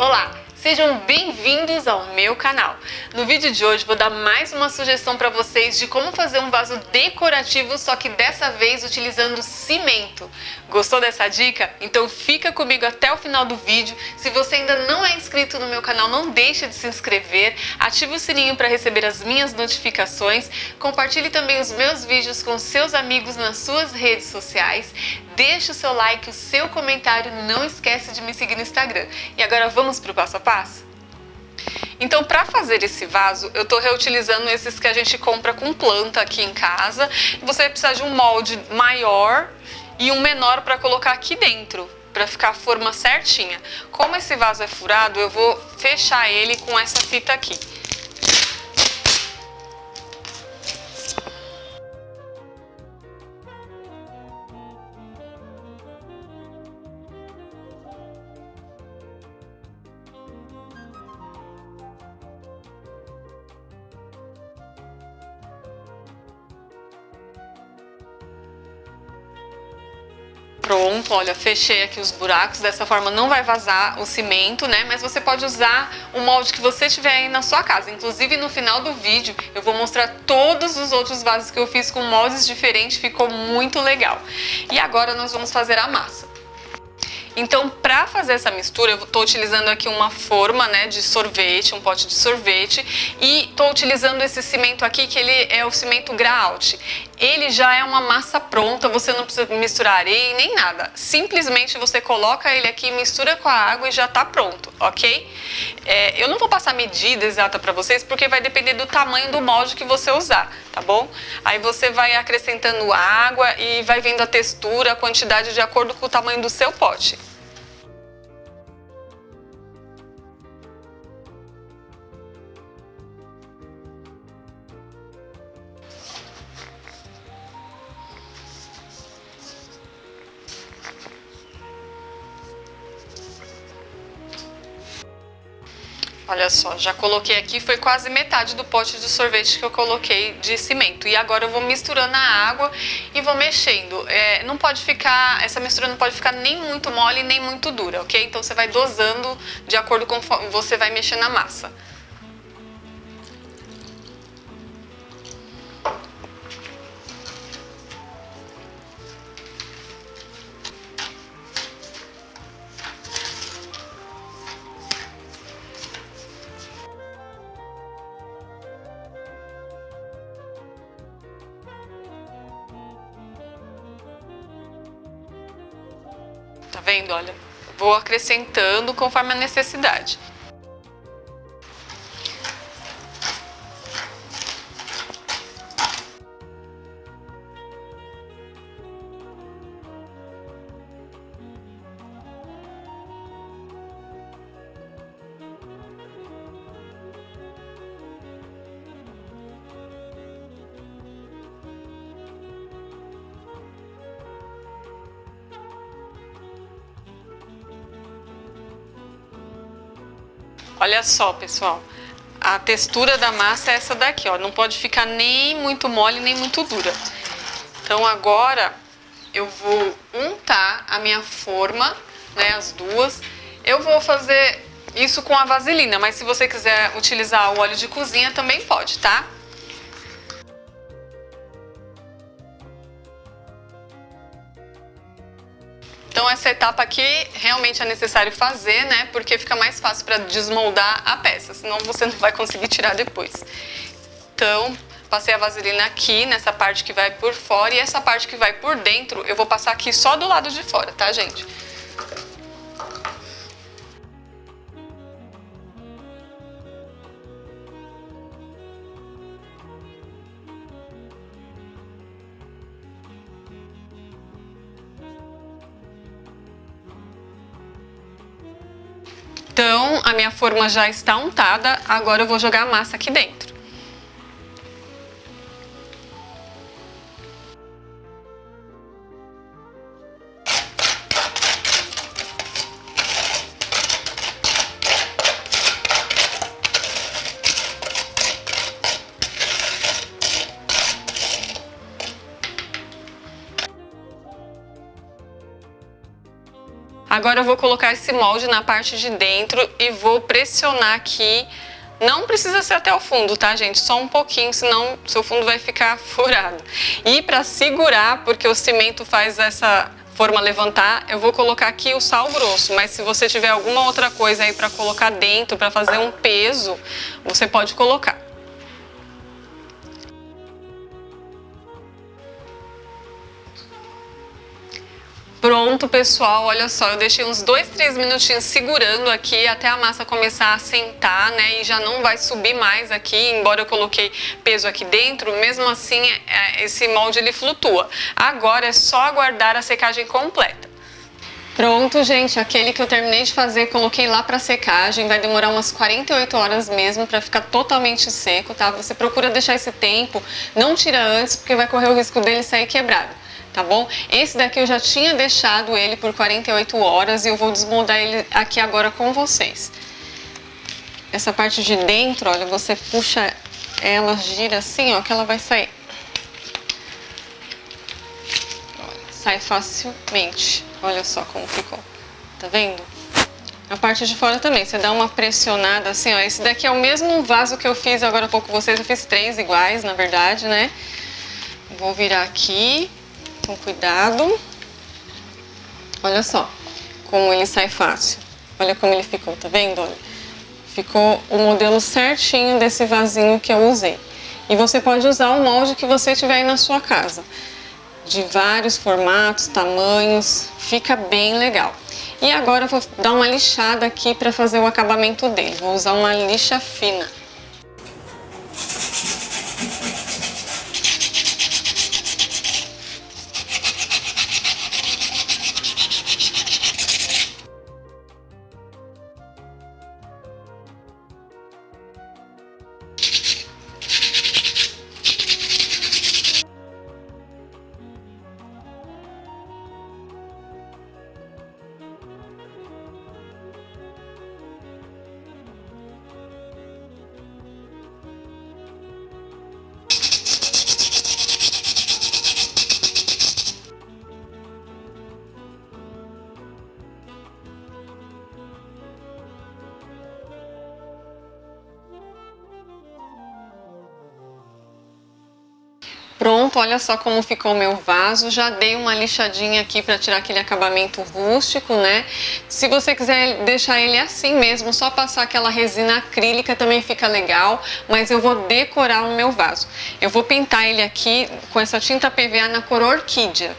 Olá, sejam bem-vindos ao meu canal. No vídeo de hoje vou dar mais uma sugestão para vocês de como fazer um vaso decorativo, só que dessa vez utilizando cimento. Gostou dessa dica? Então fica comigo até o final do vídeo. Se você ainda não é inscrito no meu canal, não deixe de se inscrever, ative o sininho para receber as minhas notificações, compartilhe também os meus vídeos com seus amigos nas suas redes sociais, deixe o seu like, o seu comentário, não esquece de me seguir no Instagram. E agora vamos para o passo a passo? Então, para fazer esse vaso, eu estou reutilizando esses que a gente compra com planta aqui em casa. Você vai precisar de um molde maior e um menor para colocar aqui dentro, para ficar a forma certinha. Como esse vaso é furado, eu vou fechar ele com essa fita aqui. Pronto, olha, fechei aqui os buracos, dessa forma não vai vazar o cimento, né? Mas você pode usar o molde que você tiver aí na sua casa. Inclusive, no final do vídeo, eu vou mostrar todos os outros vasos que eu fiz com moldes diferentes, ficou muito legal. E agora nós vamos fazer a massa. Então, para fazer essa mistura, eu estou utilizando aqui uma forma, né, de sorvete, um pote de sorvete, e estou utilizando esse cimento aqui, que ele é o cimento Graaut. Ele já é uma massa pronta, você não precisa misturar areia nem nada. Simplesmente você coloca ele aqui, mistura com a água e já está pronto, ok? Eu não vou passar a medida exata para vocês, porque vai depender do tamanho do molde que você usar, tá bom? Aí você vai acrescentando água e vai vendo a textura, a quantidade de acordo com o tamanho do seu pote. Olha só, já coloquei aqui, foi quase metade do pote de sorvete que eu coloquei de cimento. E agora eu vou misturando a água e vou mexendo. Não pode ficar, essa mistura não pode ficar nem muito mole nem muito dura, ok? Então você vai dosando de acordo com você vai mexendo na massa. Tá vendo? Olha, vou acrescentando conforme a necessidade. Olha só, pessoal, a textura da massa é essa daqui, ó, não pode ficar nem muito mole nem muito dura. Então agora eu vou untar a minha forma, né, as duas. Eu vou fazer isso com a vaselina, mas se você quiser utilizar o óleo de cozinha também pode, tá? Então essa etapa aqui realmente é necessário fazer, né? Porque fica mais fácil para desmoldar a peça, senão você não vai conseguir tirar depois. Então, passei a vaselina aqui, nessa parte que vai por fora, e essa parte que vai por dentro, eu vou passar aqui só do lado de fora, tá, gente? Então, a minha forma já está untada, agora eu vou jogar a massa aqui dentro. Agora eu vou colocar esse molde na parte de dentro e vou pressionar aqui. Não precisa ser até o fundo, tá, gente? Só um pouquinho, senão seu fundo vai ficar furado. E para segurar, porque o cimento faz essa forma levantar, eu vou colocar aqui o sal grosso. Mas se você tiver alguma outra coisa aí para colocar dentro, para fazer um peso, você pode colocar. Pronto, pessoal, olha só, eu deixei uns 2, 3 minutinhos segurando aqui até a massa começar a assentar, né? E já não vai subir mais aqui, embora eu coloquei peso aqui dentro, mesmo assim esse molde ele flutua. Agora é só aguardar a secagem completa. Pronto, gente, aquele que eu terminei de fazer, coloquei lá para secagem, vai demorar umas 48 horas mesmo para ficar totalmente seco, tá? Você procura deixar esse tempo, não tira antes, porque vai correr o risco dele sair quebrado. Tá bom? Esse daqui eu já tinha deixado ele por 48 horas e eu vou desmoldar ele aqui agora com vocês. Essa parte de dentro, olha, você puxa ela, gira assim, ó, que ela vai sair. Sai facilmente. Olha só como ficou. Tá vendo? A parte de fora também, você dá uma pressionada assim, ó. Esse daqui é o mesmo vaso que eu fiz agora há pouco com vocês. Eu fiz 3 iguais, na verdade, né? Vou virar aqui. Com cuidado. Olha só como ele sai fácil. Olha como ele ficou, tá vendo? Olha, ficou o modelo certinho desse vasinho que eu usei. E você pode usar o molde que você tiver aí na sua casa. De vários formatos, tamanhos, fica bem legal. E agora eu vou dar uma lixada aqui para fazer o acabamento dele. Vou usar uma lixa fina. Pronto, olha só como ficou o meu vaso. Já dei uma lixadinha aqui para tirar aquele acabamento rústico, né? Se você quiser deixar ele assim mesmo, só passar aquela resina acrílica também fica legal, mas eu vou decorar o meu vaso. Eu vou pintar ele aqui com essa tinta PVA na cor orquídea.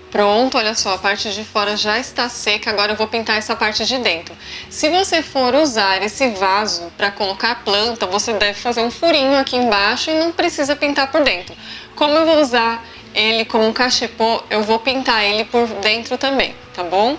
Pronto, olha só, a parte de fora já está seca, agora eu vou pintar essa parte de dentro. Se você for usar esse vaso para colocar planta, você deve fazer um furinho aqui embaixo e não precisa pintar por dentro. Como eu vou usar ele como um cachepô, eu vou pintar ele por dentro também, tá bom?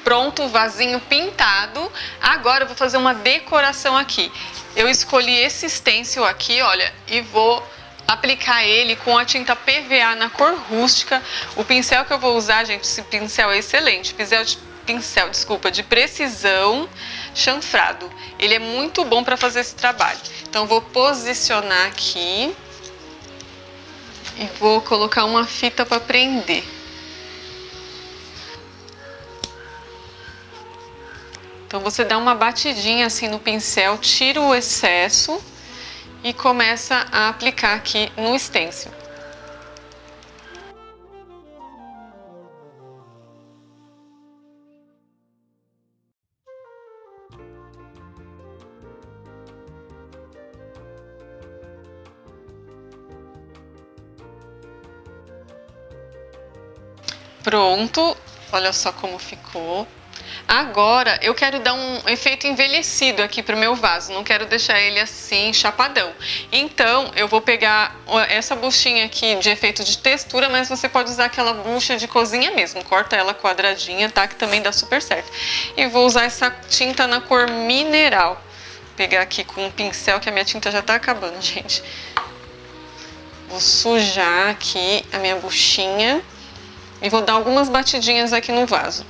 Pronto, o vasinho pintado. Agora eu vou fazer uma decoração aqui. Eu escolhi esse stencil aqui, olha, e vou aplicar ele com a tinta PVA na cor rústica. O pincel que eu vou usar, gente, esse pincel é excelente. Pincel, desculpa, de precisão chanfrado. Ele é muito bom para fazer esse trabalho. Então vou posicionar aqui e vou colocar uma fita para prender. Então você dá uma batidinha assim no pincel, tira o excesso e começa a aplicar aqui no stencil. Pronto, olha só como ficou. Agora eu quero dar um efeito envelhecido aqui pro meu vaso, não quero deixar ele assim chapadão. Então eu vou pegar essa buchinha aqui de efeito de textura, mas você pode usar aquela bucha de cozinha mesmo, corta ela quadradinha, tá? Que também dá super certo. E vou usar essa tinta na cor mineral. Vou pegar aqui com um pincel que a minha tinta já tá acabando, gente. Vou sujar aqui a minha buchinha e vou dar algumas batidinhas aqui no vaso.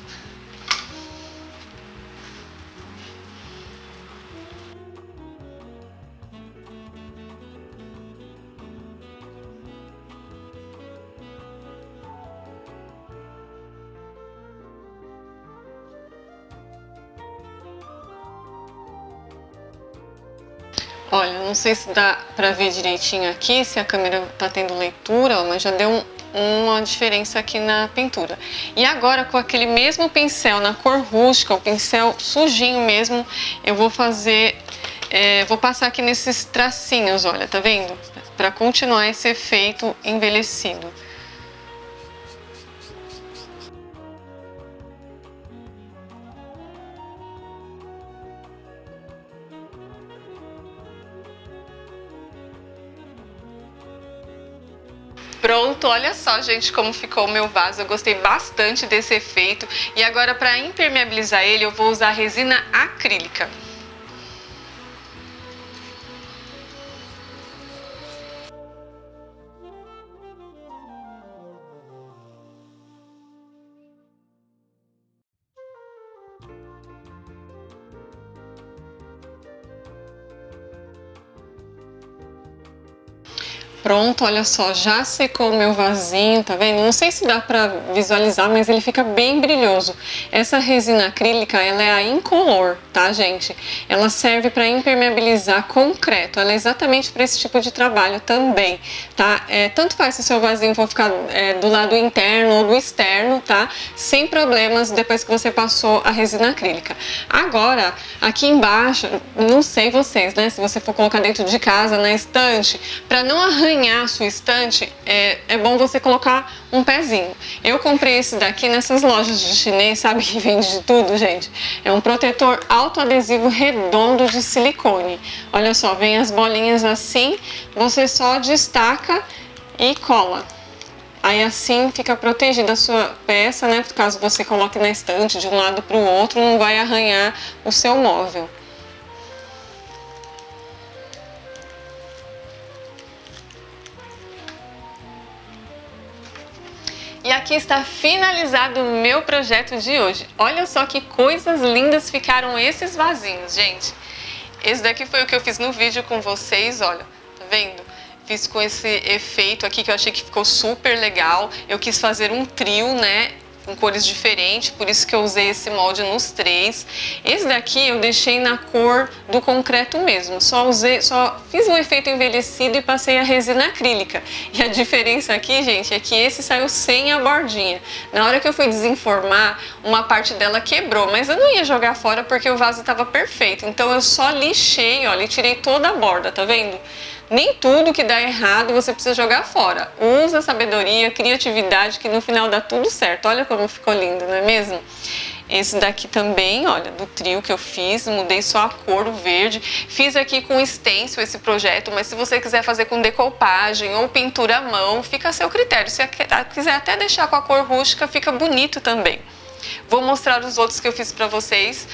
Olha, não sei se dá pra ver direitinho aqui, se a câmera tá tendo leitura, ó, mas já deu uma diferença aqui na pintura. E agora, com aquele mesmo pincel na cor rústica, o pincel sujinho mesmo, eu vou fazer, vou passar aqui nesses tracinhos, olha, tá vendo? Pra continuar esse efeito envelhecido. Pronto, olha só, gente, como ficou o meu vaso. Eu gostei bastante desse efeito. E agora, para impermeabilizar ele, eu vou usar resina acrílica. Pronto, olha só, já secou o meu vasinho, tá vendo? Não sei se dá pra visualizar, mas ele fica bem brilhoso. Essa resina acrílica, ela é a incolor, tá, gente? Ela serve para impermeabilizar concreto, ela é exatamente para esse tipo de trabalho também, tá? Tanto faz se o seu vasinho for ficar do lado interno ou do externo, tá? Sem problemas depois que você passou a resina acrílica. Agora, aqui embaixo, não sei vocês, né? Se você for colocar dentro de casa, na estante, para não arranhar a sua estante, é bom você colocar um pezinho. Eu comprei esse daqui nessas lojas de chinês, sabe, que vende de tudo, gente. É um protetor autoadesivo redondo de silicone. Olha só, vem as bolinhas assim, você só destaca e cola. Aí assim fica protegida a sua peça, né? Caso você coloque na estante de um lado para o outro, não vai arranhar o seu móvel. E aqui está finalizado o meu projeto de hoje. Olha só que coisas lindas ficaram esses vasinhos, gente. Esse daqui foi o que eu fiz no vídeo com vocês, olha, tá vendo? Fiz com esse efeito aqui que eu achei que ficou super legal. Eu quis fazer um trio, né? Com cores diferentes, por isso que eu usei esse molde nos três. Esse daqui eu deixei na cor do concreto mesmo, só fiz um efeito envelhecido e passei a resina acrílica. E a diferença aqui, gente, é que esse saiu sem a bordinha. Na hora que eu fui desenformar, uma parte dela quebrou, mas eu não ia jogar fora porque o vaso estava perfeito. Então eu só lixei, olha, e tirei toda a borda, tá vendo? Nem tudo que dá errado você precisa jogar fora. Usa sabedoria, criatividade, que no final dá tudo certo. Olha como ficou lindo, não é mesmo? Esse daqui também, olha, do trio que eu fiz, mudei só a cor, o verde. Fiz aqui com stencil esse projeto, mas se você quiser fazer com decoupagem ou pintura à mão, fica a seu critério. Se quiser até deixar com a cor rústica, fica bonito também. Vou mostrar os outros que eu fiz pra vocês,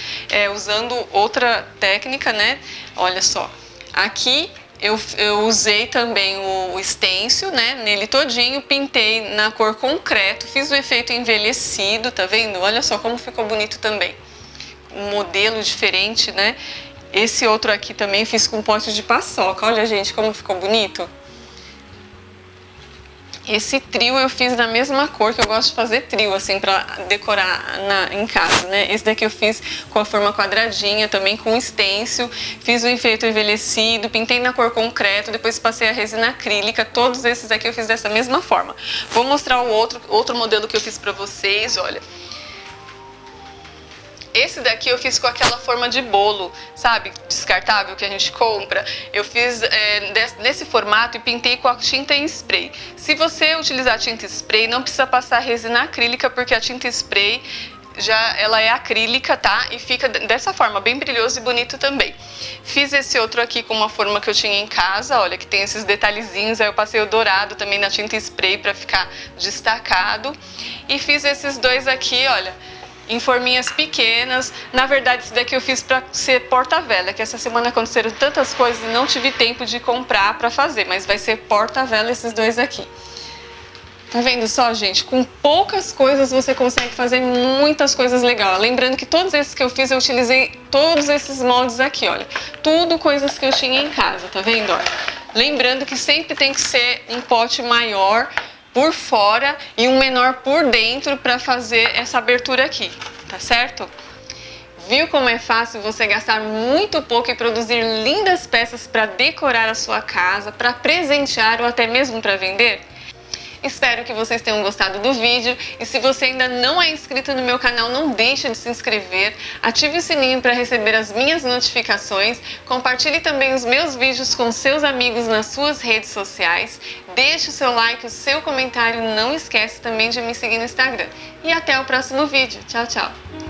usando outra técnica, né? Olha só, aqui eu usei também o stencil, né, nele todinho, pintei na cor concreto, fiz o efeito envelhecido, tá vendo? Olha só como ficou bonito também. Um modelo diferente, né? Esse outro aqui também fiz com pote de paçoca, olha, gente, como ficou bonito. Esse trio eu fiz da mesma cor, que eu gosto de fazer trio, assim, pra decorar em casa, né? Esse daqui eu fiz com a forma quadradinha, também com stencil. Fiz o efeito envelhecido, pintei na cor concreto, depois passei a resina acrílica. Todos esses aqui eu fiz dessa mesma forma. Vou mostrar o outro modelo que eu fiz pra vocês, olha. Esse daqui eu fiz com aquela forma de bolo, sabe, descartável que a gente compra. Eu fiz nesse formato e pintei com a tinta em spray. Se você utilizar tinta spray, não precisa passar resina acrílica, porque a tinta spray ela é acrílica, tá? E fica dessa forma, bem brilhoso e bonito também. Fiz esse outro aqui com uma forma que eu tinha em casa, olha, que tem esses detalhezinhos. Aí eu passei o dourado também na tinta spray para ficar destacado. E fiz esses dois aqui, olha, em forminhas pequenas. Na verdade, esse daqui eu fiz para ser porta-vela, que essa semana aconteceram tantas coisas e não tive tempo de comprar para fazer, mas vai ser porta-vela esses dois aqui. Tá vendo só, gente? Com poucas coisas você consegue fazer muitas coisas legais. Lembrando que todos esses que eu fiz, eu utilizei todos esses moldes aqui, olha. Tudo coisas que eu tinha em casa, tá vendo? Olha. Lembrando que sempre tem que ser um pote maior por fora e um menor por dentro para fazer essa abertura aqui, tá certo? Viu como é fácil você gastar muito pouco e produzir lindas peças para decorar a sua casa, para presentear ou até mesmo para vender? Espero que vocês tenham gostado do vídeo e se você ainda não é inscrito no meu canal, não deixe de se inscrever, ative o sininho para receber as minhas notificações, compartilhe também os meus vídeos com seus amigos nas suas redes sociais, deixe o seu like, o seu comentário, não esquece também de me seguir no Instagram. E até o próximo vídeo. Tchau, tchau!